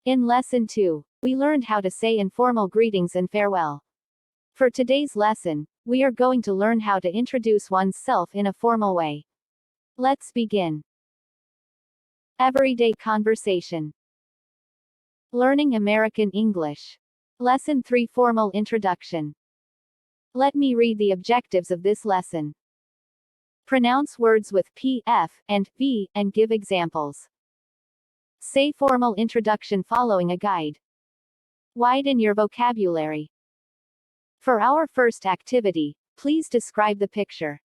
In Lesson 2, we learned how to say informal greetings and farewell. For today's lesson, we are going to learn how to introduce oneself in a formal way. Let's begin. Everyday conversation. Learning American English. Lesson 3 Formal Introduction. Let me read the objectives of this lesson. Pronounce words with P, F, and V, and give examples. Say formal introduction following a guide. Widen your vocabulary. For our first activity, please describe the picture.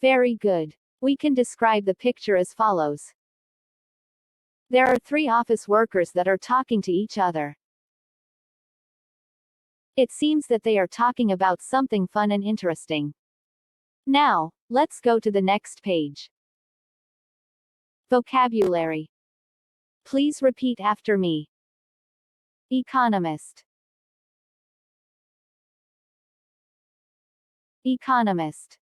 Very good. We can describe the picture as follows. There are 3 office workers that are talking to each other. It seems that they are talking about something fun and interesting. Now, let's go to the next page. Vocabulary. Please repeat after me. Economist. Economist.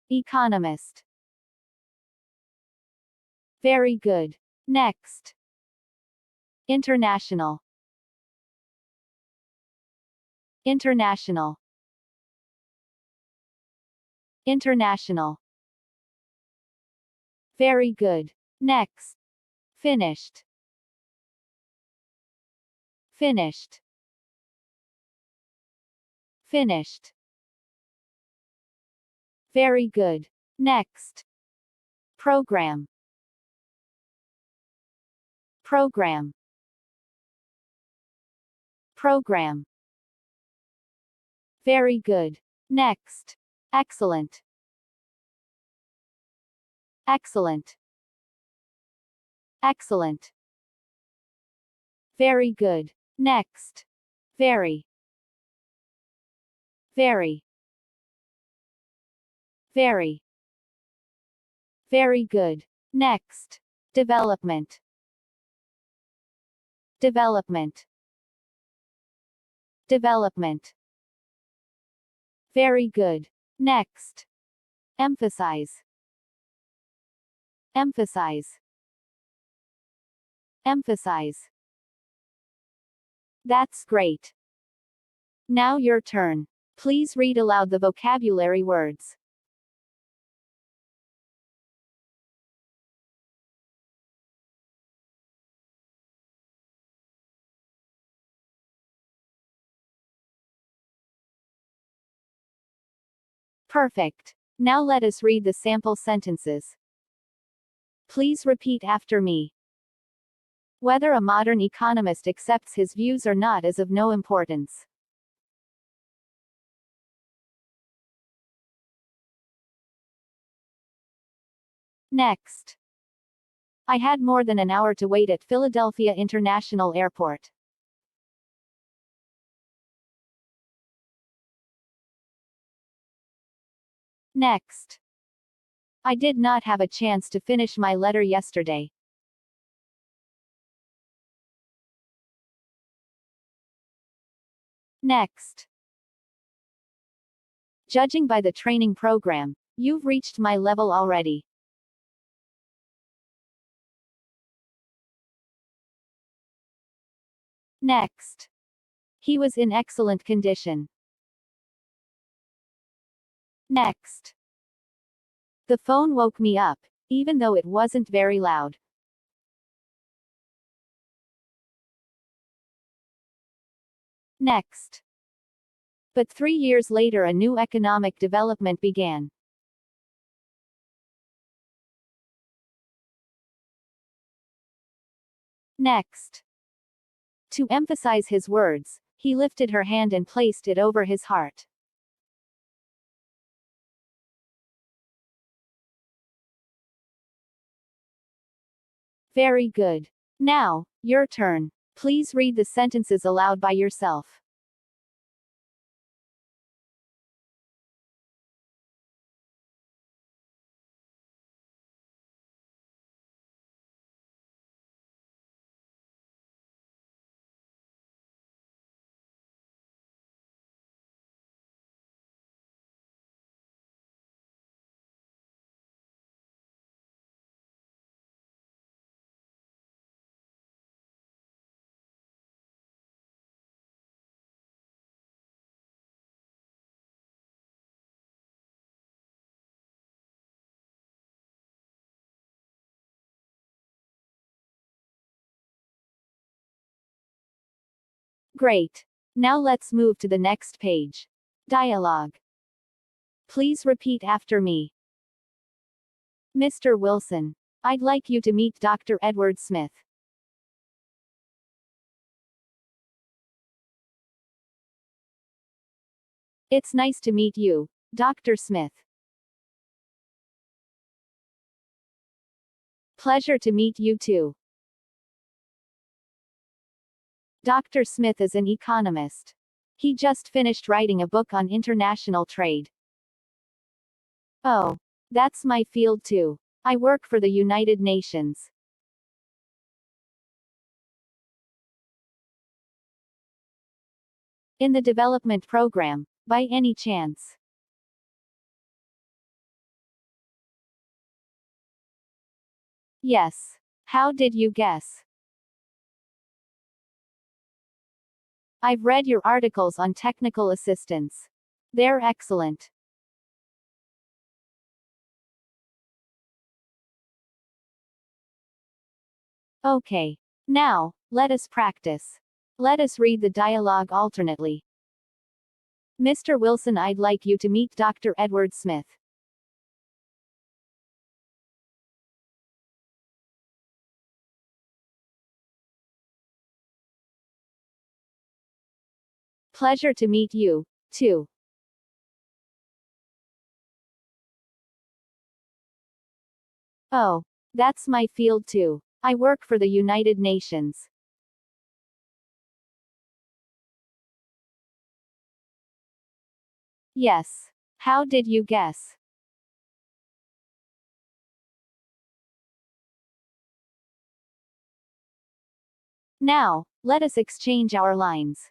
Economist. Very good. Next. International. International. International. Very good. Next. Finished. Finished. Finished. Very good. Next. Program. Program. Program. Very good. Next. Excellent. Excellent. Excellent. Very good. Next. Very. Very. Very. Very good. Next. Development. Development. Development. Very good. Next. Emphasize. Emphasize. Emphasize. That's great. Now your turn. Please read aloud the vocabulary words. Perfect. Now let us read the sample sentences. Please repeat after me. Whether a modern economist accepts his views or not is of no importance. Next. I had more than an hour to wait at Philadelphia International Airport. Next. I did not have a chance to finish my letter yesterday. Next. Judging by the training program, you've reached my level already. Next. He was in excellent condition. Next. The phone woke me up, even though it wasn't very loud. Next. But 3 years later a new economic development began. Next. To emphasize his words, he lifted her hand and placed it over his heart. Very good. Now, your turn. Please read the sentences aloud by yourself. Great. Now let's move to the next page. Dialogue. Please repeat after me. Mr. Wilson, I'd like you to meet Dr. Edward Smith. It's nice to meet you, Dr. Smith. Pleasure to meet you too. Dr. Smith is an economist. He just finished writing a book on international trade. Oh, that's my field too. I work for the United Nations. In the development program, by any chance? Yes. How did you guess? I've read your articles on technical assistance. They're excellent. Okay. Now, let us practice. Let us read the dialogue alternately. Mr. Wilson, I'd like you to meet Dr. Edward Smith. Pleasure to meet you, too. Oh, that's my field too. I work for the United Nations. Yes. How did you guess? Now, let us exchange our lines.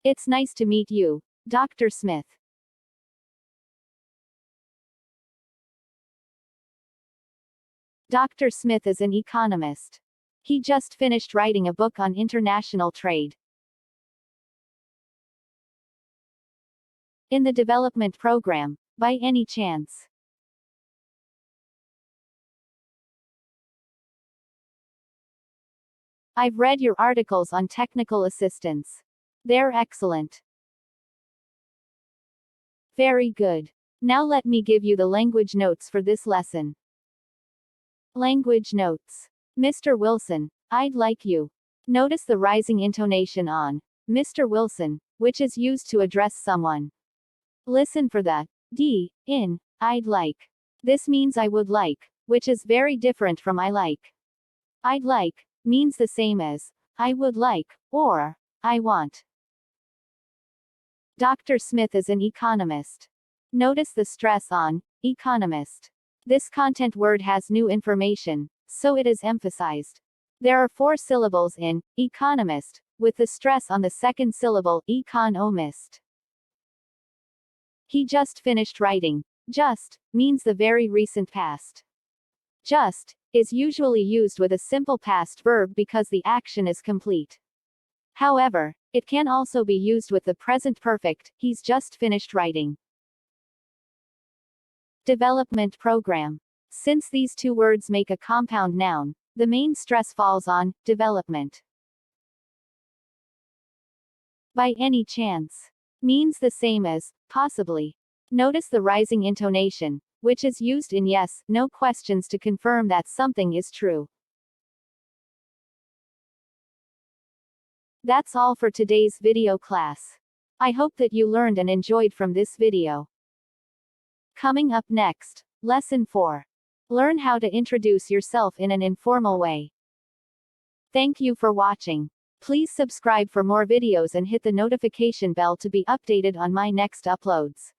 It's nice to meet you, Dr. Smith. Dr. Smith is an economist. He just finished writing a book on international trade. In the development program, by any chance? I've read your articles on technical assistance. They're excellent. Very good. Now let me give you the language notes for this lesson. Language notes. Mr. Wilson, I'd like you. Notice the rising intonation on Mr. Wilson, which is used to address someone. Listen for the D in I'd like. This means I would like, which is very different from I like. I'd like means the same as I would like or I want. Dr. Smith is an economist. Notice the stress on economist. This content word has new information, so it is emphasized. There are 4 syllables in economist, with the stress on the second syllable economist. He just finished writing. Just means the very recent past. Just is usually used with a simple past verb because the action is complete. However, it can also be used with the present perfect, he's just finished writing. Development program. Since these 2 words make a compound noun, the main stress falls on development. By any chance means the same as possibly. Notice the rising intonation, which is used in yes, no questions to confirm that something is true. That's all for today's video class. I hope that you learned and enjoyed from this video. Coming up next, Lesson 4. Learn how to introduce yourself in an informal way. Thank you for watching. Please subscribe for more videos and hit the notification bell to be updated on my next uploads.